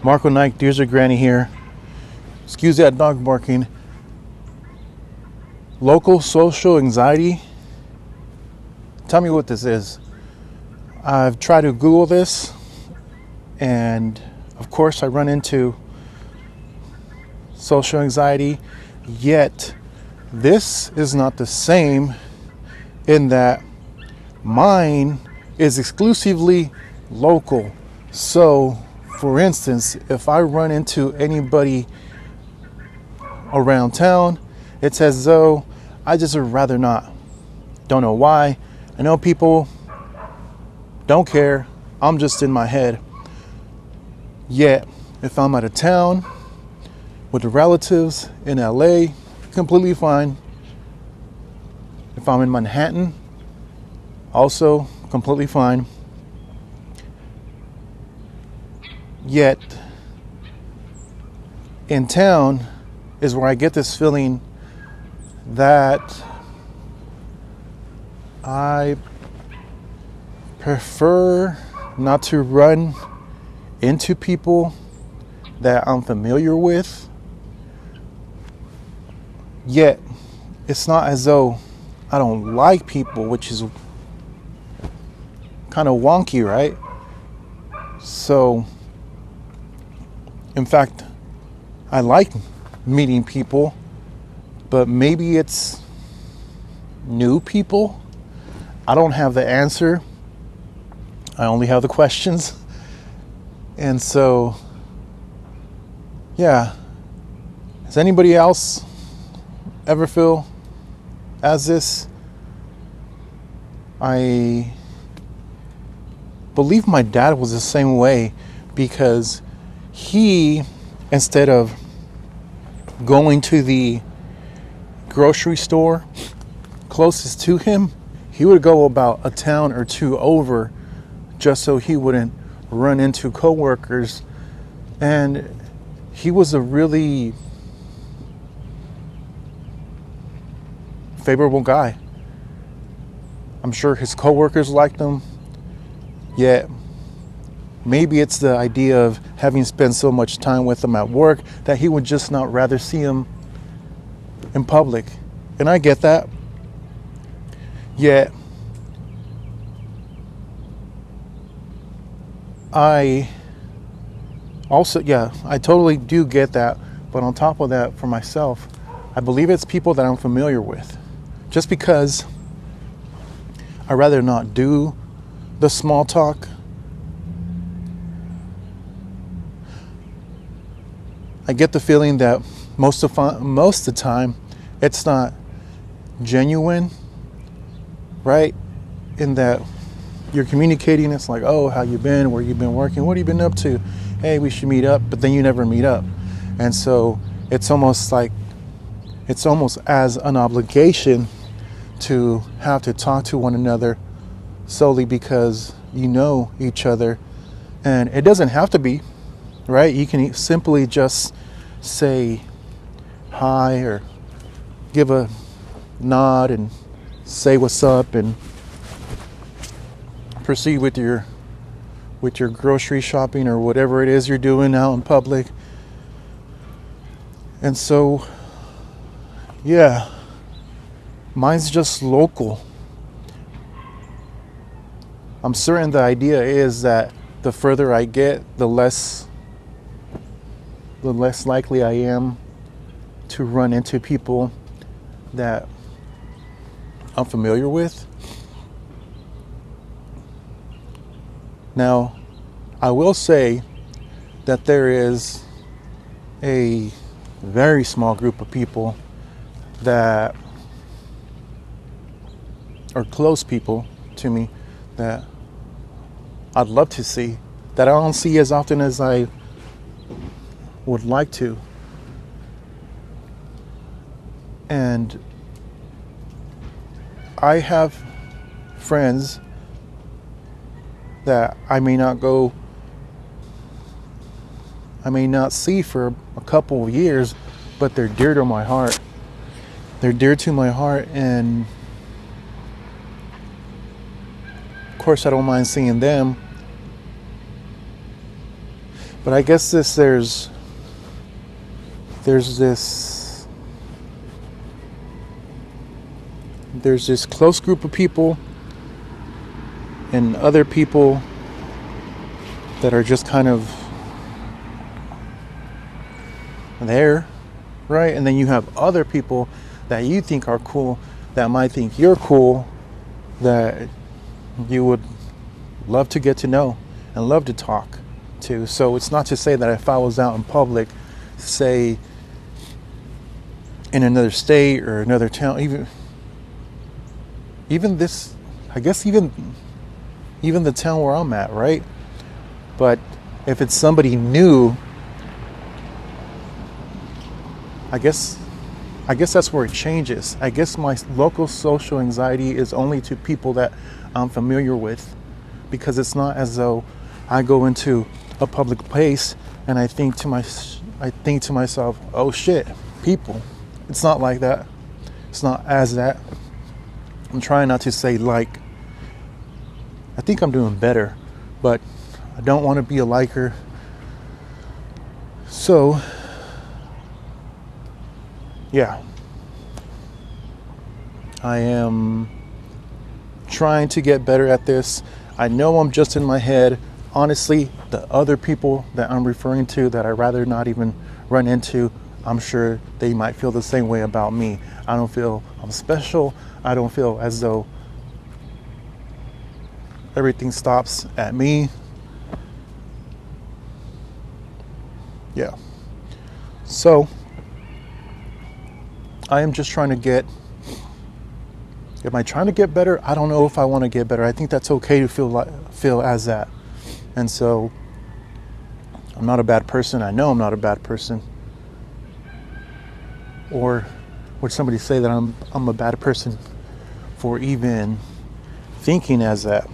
Marco Nike, Dears of Granny here. Excuse that dog barking. Local social anxiety. Tell me what this is. I've tried to Google this, and of course I run into social anxiety, yet this is not the same in that mine is exclusively local. So, for instance, if I run into anybody around town, it's as though I just would rather not. Don't know why. I know people don't care. I'm just in my head. Yet, if I'm out of town with the relatives in LA, completely fine. If I'm in Manhattan, also completely fine. Yet, in town is where I get this feeling that I prefer not to run into people that I'm familiar with. Yet, it's not as though I don't like people, which is kind of wonky, right? So, in fact, I like meeting people, but maybe it's new people. I don't have the answer. I only have the questions. And so, yeah. Does anybody else ever feel as this? I believe my dad was the same way, because he, instead of going to the grocery store closest to him, he would go about a town or two over just so he wouldn't run into coworkers. And he was a really favorable guy. I'm sure his coworkers liked him. Yet maybe it's the idea of having spent so much time with him at work that he would just not rather see him in public. And I get that. Yet I also, I totally do get that. But on top of that, for myself, I believe it's people that I'm familiar with. Just because I'd rather not do the small talk. I get the feeling that most of the time it's not genuine, right? In that you're communicating, it's like, oh, how you been, where you been working, what have you been up to? Hey, we should meet up, but then you never meet up. And so it's almost as an obligation to have to talk to one another solely because you know each other. And it doesn't have to be, right? You can simply just say hi or give a nod and say what's up and proceed with your grocery shopping or whatever it is you're doing out in public. And so, yeah, mine's just local. I'm certain the idea is that the further I get, the less likely I am to run into people that I'm familiar with. Now, I will say that there is a very small group of people that are close people to me that I'd love to see, that I don't see as often as I would like to. And I have friends that I may not see for a couple of years, but they're dear to my heart. They're dear to my heart, and of course I don't mind seeing them. But I guess there's this close group of people and other people that are just kind of there, right? And then you have other people that you think are cool, that might think you're cool, that you would love to get to know and love to talk to. So it's not to say that if I was out in public, say in another state or another town, even this, I guess even the town where I'm at, right? But if it's somebody new, I guess that's where it changes. I guess my local social anxiety is only to people that I'm familiar with, because it's not as though I go into a public place and I think to myself, oh shit, people. It's not like that. It's not as that. I'm trying not to say like. I think I'm doing better, but I don't want to be a liker. So, yeah. I am trying to get better at this. I know I'm just in my head. Honestly, the other people that I'm referring to that I'd rather not even run into, I'm sure they might feel the same way about me. I don't feel I'm special. I don't feel as though everything stops at me. Yeah. So, I am just trying to get. Am I trying to get better? I don't know if I want to get better. I think that's okay to feel as that. And so, I'm not a bad person. I know I'm not a bad person. Or would somebody say that I'm a bad person for even thinking as that?